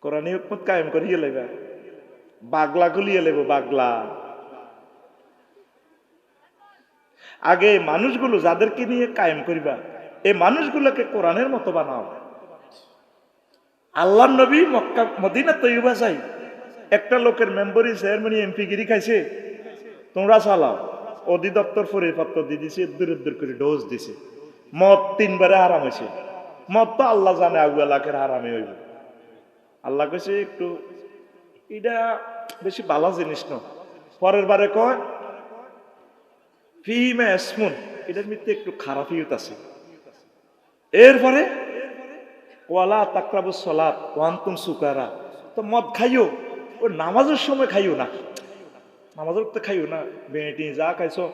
কোরআনী হুকমত কায়েম করিয়ে লেবা, বাগলা গুলিয়ে লেব, বাগলা। আগে মানুষগুলো যাদেরকে নিয়ে কায়েম করিবা, এই মানুষগুলোকে কোরআনের মতো বানাও। আল্লাহ নবী মক্কা মদিনা তৈবা চাই, একটা লোকের মেম্বরি চেয়ারম্যান এমপি গিরি খাইছে, তোমরা চালাও। অধিদপ্তর পরিপত্র দিয়ে দিছে, দূর করে ডোজ দিছে। মদ 3 বারে হারাম হয়েছে। মদ তো আল্লাহ জানে আগুয়া লাখের হারামে হইব। আল্লাহ কইছে একটু এটা বেশি ভালো জিনিস না। পরের বারে কয় ফিমা ইসমুন, এটার মধ্যে একটু খারাপিয়ত আছে। এরপরে ওয়ালা তাকরাবুস সালাত ওয়া আনতুম সুকারা, তো মদ খাইও, ও নামাজের সময় খাইও না, নামাজের তো খাইও না, বেটি যা খাইছো,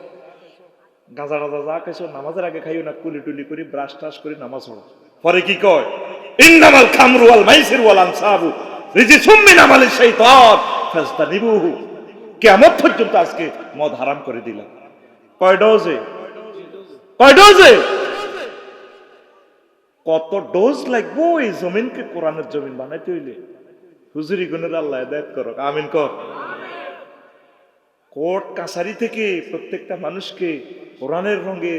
গাঁজা টাজা যা খাইছো নামাজের আগে খাইও না, কুলি টুলি করে ব্রাশ টাশ করে নামাজ পড়ো। পরে কি কয় ইন্নামাল খামরু ওয়াল মাইসির ওয়াল আনসাবু রিজিসুম মিন আমালিশ শাইতান ফাজতানিবুহু। কিয়ামত পর্যন্ত আজকে মদ হারাম করে দিলাম। কয় ডোজে, কয় ডোজে, কত ডোজ লাগবো এই জমিনকে কোরআনের জমিন বানাইতে হইলে। হুজুরি গুণের আল্লাহ হেদায়েত করো, আমিন কর। কোর্ট কাছারি থেকে প্রত্যেকটা মানুষকে কোরআনের রঙে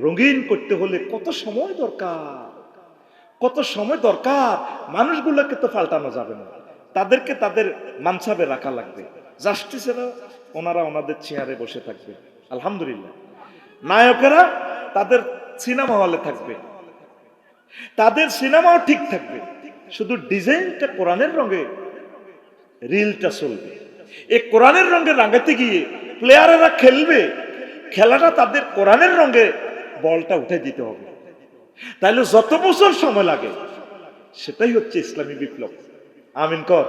রঙিন করতে হলে কত সময় দরকার, কত সময় দরকার। মানুষগুলোকে তো পাল্টানো যাবে না, তাদেরকে তাদের মানসাবে রাখা লাগবে। জাস্টিসেরা ওনারা ওনাদের চেয়ারে বসে থাকবে, আলহামদুলিল্লাহ। নায়কেরা তাদের সিনেমা হলে থাকবে, তাদের সিনেমাও ঠিক থাকবে, শুধু ডিজাইনটা কোরআনের রঙে, রিলটা চলবে। এই কোরআনের রঙে রাঙাতে গিয়ে প্লেয়ারেরা খেলবে, খেলাটা তাদের কোরআনের রঙে বলটা উঠে দিতে হবে। তাহলে যত বছর সময় লাগে, সেটাই হচ্ছে ইসলামী বিপ্লব, আমিন কর।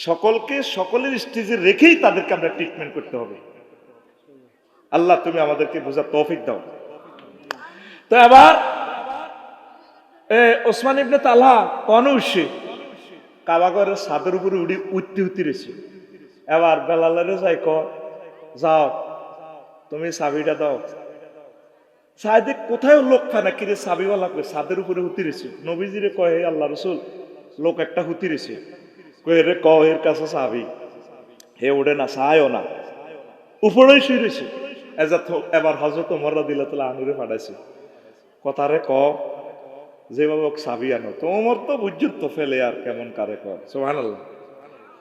সকলকে সকলের স্টেজে রেখেই তাদেরকে আমরা ট্রিটমেন্ট করতে হবে। আল্লাহ তুমি আমাদেরকে বোঝার তৌফিক দাও। তো আবার ওসমান ইবনে তালহা কোন উঠছে, কাবাগরের ছাদের উপরে উঠতে রয়েছে। এবার বেলালের যাই ক যাও তুমি চাবিটা দাও। সাহেদে কোথায় লোক পায় না, কিরে চাবিওয়ালা কই ছাদের উপরে হুতি রয়েছে। নবীজিরে কয় হে আল্লাহ রসুল, লোক একটা হুতি রয়েছে, কয়ে রে ক এর কাছে চাবি। হে ওঠে না, চায়ও না, উপরেই শুয়ে রয়েছে। এবার হযরত ওমর রাদিয়াল্লাহু আনহুরে পাঠাইছে, কথারে ক যেভাবে চাবি আনো। তো ওমর তো বুঝুত তো ফেলে আর কেমন কারে কয়, সুবহানাল্লাহ।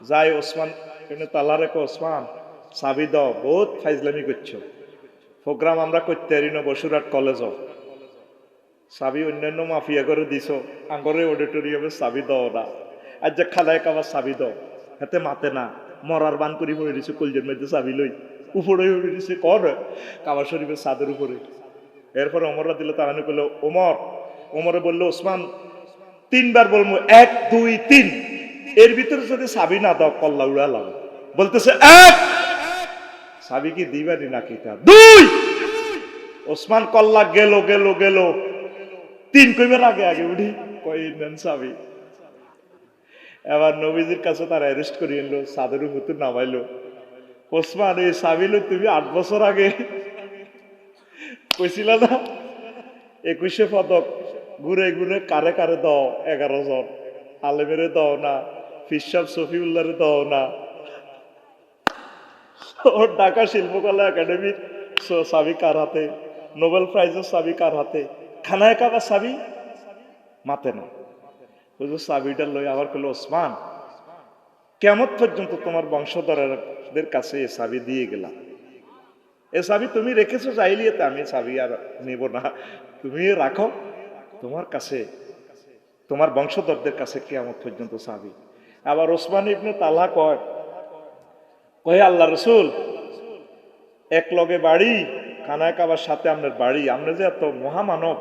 যাই ওসমান ইবনে তালহারে কয় ওসমান চাবি দাও, বহুত ফাইজলামি করছো, প্রোগ্রাম আমরা করতে পারি না বসুরহাট কলেজ, চাবি অন্যান্য মাফিয়া করে দিছ, আঙ্গরে অডিটোরিয়ামে চাবি দাও না। আর যে খালায় কাবার চাবি দাও, হাতে মাতে না, মরার বান করি পড়ে দিছে, কলজের মধ্যে চাবি লই উপরে উঠে দিছে কর কাবা শরীফের ছাদের উপরে। এরপরে ওমর রাদিয়াল্লাহু তাআলা কইল ওমর, ওমরে বললো ওসমান 3 বার বলবো 1 2 3, এর ভিতরে যদি চাবি না দাও কল্লা উড়ালাম। বলতেছে 1, চাবি কি দিবানি নাকি, তা 2। ওসমান কল্লা গেল গেল গেল, 3 কইবার আগে আগে উঠি কই নেন চাবি। এবার নবীজির কাছে তারা অ্যারেস্ট করে এলো, ছাদের উপর নামাইলো। ওসমান এই চাবি লো তুমি 8 বছর আগে কইছিল না, 2100 পদক ঘুরে ঘুরে কারে কারে দাও, 11 জন আলেমেরে দাও না, ফিরসাব সফিউল্লাহরে দাও না, ওর ঢাকা শিল্পকলা একাডেমির চাবি কার হাতে, নোবেল প্রাইজের চাবি কার হাতে, খানায় কাবার চাবি মাতে না। চাবিটা লই আবার কইল ওসমান কিয়ামত পর্যন্ত তোমার বংশধরদের কাছে এ চাবি দিয়ে গেলাম, এ চাবি তুমি রেখেছো জাহিলিয়াতে, আমি চাবি আর নেব না, তুমি রাখো তোমার কাছে, তোমার বংশধরদের কাছে কিয়ামত পর্যন্ত চাবি। আবার ওসমান ইবনে তালহা কয় আল্লাহ রসুল, এক লগে বাড়ি, খানায় কাবার সাথে আপনার বাড়ি, আমরা যে এত মহামানব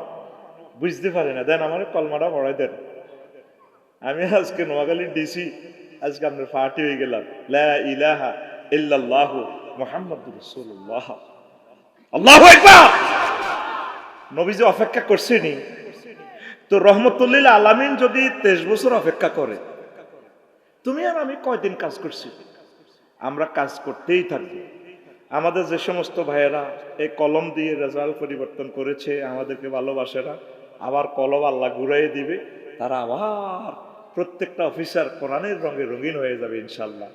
বুঝতে পারি না, দেন আমার কলমাটা পড়াই দেন। আমি আজকে নোয়াখালীর ডিসি, আজকে আপনার পার্টি হয়ে গেলাম, লা ইলাহা ইল্লাল্লাহু মুহাম্মাদুর রাসূলুল্লাহ, আল্লাহু আকবার। নবীজি অপেক্ষা করছেনি তো, রহমতুল্লিল আলামিন যদি 23 বছর অপেক্ষা করে, তুমি আর আমি কয়দিন কাজ করছি? আমরা কাজ করতেই থাকবো। আমাদের যে সমস্ত ভাইয়েরা এই কলম দিয়ে রেজাল্ট পরিবর্তন করেছে, আমাদেরকে ভালোবাসে না, আবার কলম আল্লাহ ঘুরাই দিবে, তারা আবার প্রত্যেকটা অফিসার কোরআনের রঙে রঙিন হয়ে যাবে ইনশাল্লাহ।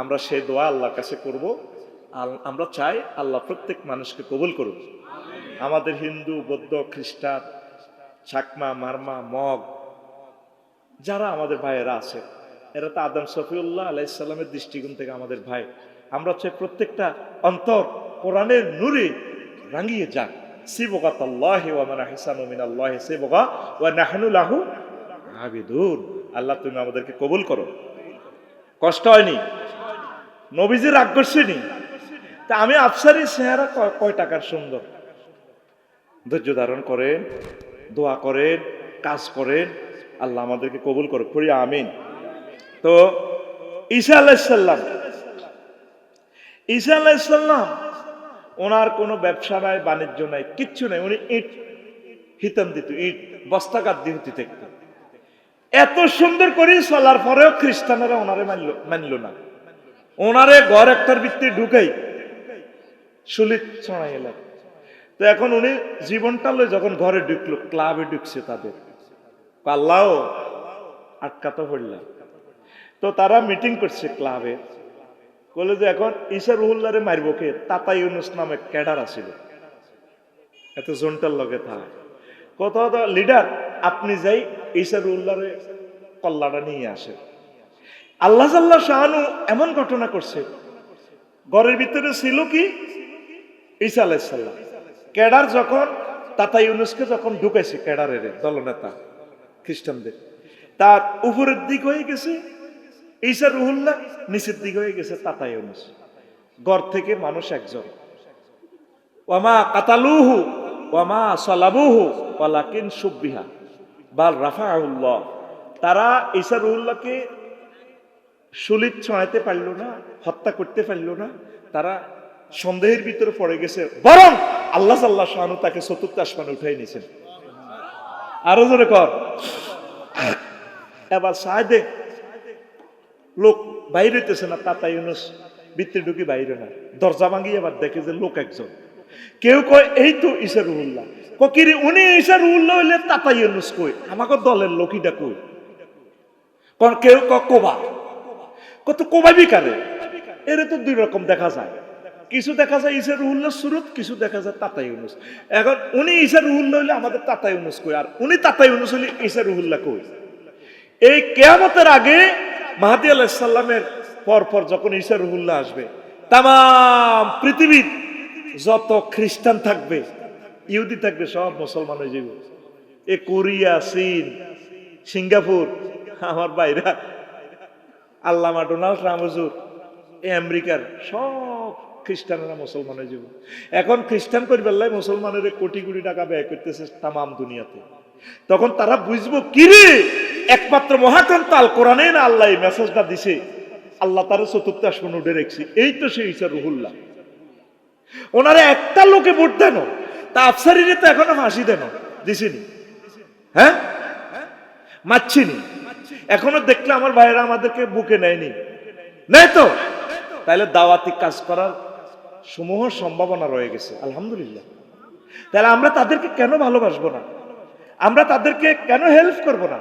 আমরা সেই দোয়া আল্লাহর কাছে করব। আমরা চাই আল্লাহ প্রত্যেক মানুষকে কবুল করুক। আমাদের হিন্দু, বৌদ্ধ, খ্রিস্টান, চাকমা, মারমা, মগ যারা আমাদের ভাইয়েরা আছে, এরা তো আদম শফিউল্লাহ আলাইহিসসালামের দৃষ্টিকোণ থেকে আমাদের ভাই। আমরা চাই প্রত্যেকটা অন্তর কোরআনের নূরে রাঙিয়ে যাক। সিবগাতাল্লাহি ওয়া মান আহসানু মিনাল্লাহি সিবগা ওয়া নাহনু লাহু আবিদুন। আল্লাহ তুমি আমাদেরকে কবুল করো। কষ্ট হয়নি, নবীজি রাগ করছেনি। তা আমি আফসারি চেহারা কয় টাকার সুন্দর, ধৈর্য ধারণ করেন, দোয়া করেন, কাজ করেন, আল্লাহ আমাদেরকে কবুল করো, পড়ি আমিন। তো ঈসা আলাইহিসসালাম, ঈসা আলাইহিসসালাম ওনার কোনো ব্যবসা নাই, বাণিজ্য নাই, কিচ্ছু নাই। উনি ইট হিতাম দিত, ইট বস্তা গাদ্দি হতে থাকতো। এত সুন্দর করে চলার পরেও খ্রিস্টানেরা ওনারে মানল না। ওনারে ঘর একটার ভিতরে ঢুকাই সুলিত ছড়াই এলাম। তো এখন উনি জীবনটা লই যখন ঘরে ঢুকলো, ক্লাবে ঢুকছে তাদের, আল্লাহ আটকাতে পড়লাম। তো তারা মিটিং করছে ক্লাবে, বলে যে এখন ঈসা রুহুল্লাহরে মারব কে? তাতা ইউনুস নামে ক্যাডার আছিল, এত জোনটার লগে থাকে। কত লিডার, আপনি যাই ঈসা রুহুল্লাহরে কল্লাটা নিয়ে আসে। আল্লাহ জাল্লাহ শাহানু এমন ঘটনা করছে, ঘরের ভিতরে ছিল কি ঈসা আলাইহিস সালাম। ক্যাডার যখন তাতা ইউনুসকে যখন ঢুকাইছে, ক্যাডারের দলনেতা খ্রিস্টানদের, তার উপরের দিক হয়ে গেছে ঈসা রুহুল্লাহ, নিচের দিক হয়ে গেছে তাতা ইউনুস। ঘর থেকে মানুষ একজন। ওয়ামা কাতালুহু ওয়ামা সালাবুহু ওয়ালাকিন শুববিহা বাল রাফাআহুল্লাহ। তারা ঈসা রুহুল্লাহকে শূলিত ছড়াইতে পারলো না, হত্যা করতে পারলো না। তারা সন্দেহের ভিতরে পড়ে গেছে, বরং আল্লাহ সাল্লাহ শাহানু তাকে চতুর্থ আসমানে উঠাই নিয়েছেন। আরো জোরে কর। এবার সাহেদে লোক বাইরে হইতেছে না, তাতা ইউনুস ভিতরে ঢুকি বাইরে না, দরজা ভাঙি এবার দেখে যে লোক একজন। কেউ কয় এই তো ঈসা রুহুল্লাহ, কিরে উনি ঈসা রুহুল্লাহ হইলে তাতা ইউনুস কই? আমাকে দলের লোকিটা কই? কেউ কোবা, কত কোবাবি কারে? এর তো দুই রকম দেখা যায়, কিছু দেখা যায় ঈসা রুহুল্লাহ সুরত, কিছু দেখা যায় তাতা ইউনুস। এখন উনি ঈসা রুহুল্লাহ হইলে আমাদের তাতা ইউনুস কই, আর উনি তাতা ইউনুস হইলে ঈসা রুহুল্লাহ কই? এই কিয়ামতের আগে মাহদী আলাইহিস সালামের পর যখন ঈসা রুহুল্লাহ আসবে, তাম পৃথিবীর যত খ্রিস্টান থাকবে, ইহুদি থাকবে, সব মুসলমান হয়ে যাবে। এ কোরিয়া, চীন, সিঙ্গাপুর, আমার বাইরা আল্লামা ডোনাল্ড ট্রাম্প হুজুর, আমেরিকার সব খ্রিস্টানেরা মুসলমান হয়ে যাবে। এখন খ্রিস্টান পরিবারলাই মুসলমানের কোটি কোটি টাকা ব্যয় করতেছে তামাম দুনিয়াতে। তখন তারা বুঝবো কিরে, একমাত্র মহাগ্রন্থ আল কোরআনে না আল্লাহ এই মেসেজটা দিছে, আল্লাহ তার চতুর্থ আসমান উঠে রেখেছে। এই তো সেই ঈসা রুহুল্লাহ। ওনারা একটা লোকে ভোট দেন, তা আফসারিরে তো এখনো ফাঁসি দেন দিছিনি, হ্যাঁ মারছিনি। এখনো দেখলে আমার ভাইয়েরা আমাদেরকে বুকে নেয়নি, নেই তো। তাহলে দাওয়াতি কাজ করার সমূহ সম্ভাবনা রয়ে গেছে, আলহামদুলিল্লাহ। তাহলে আমরা তাদেরকে কেন ভালোবাসবো না? আমরা তাদেরকে কেন হেল্প করব না?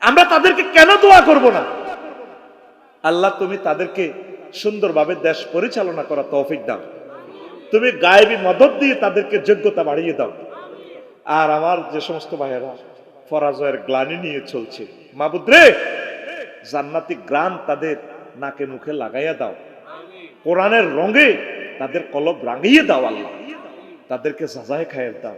আমরা তাদেরকে কেন দোয়া করব না? আল্লাহ তুমি তাদেরকে সুন্দরভাবে দেশ পরিচালনা করা তৌফিক দাও। তুমি গায়েবী মদদ দিয়ে তাদেরকে যোগ্যতা বাড়িয়ে দাও। আর আমার যে সমস্ত ভাইয়েরা পরাজয়ের গ্লানি নিয়ে চলছে, মাবুদ রে, জান্নাতি গ্রান তাদের নাকে মুখে লাগাইয়া দাও। কোরআনের রঙে তাদের কলব রাঙিয়ে দাও। আল্লাহ তাদেরকে সাজায় খাইয়ে দাও।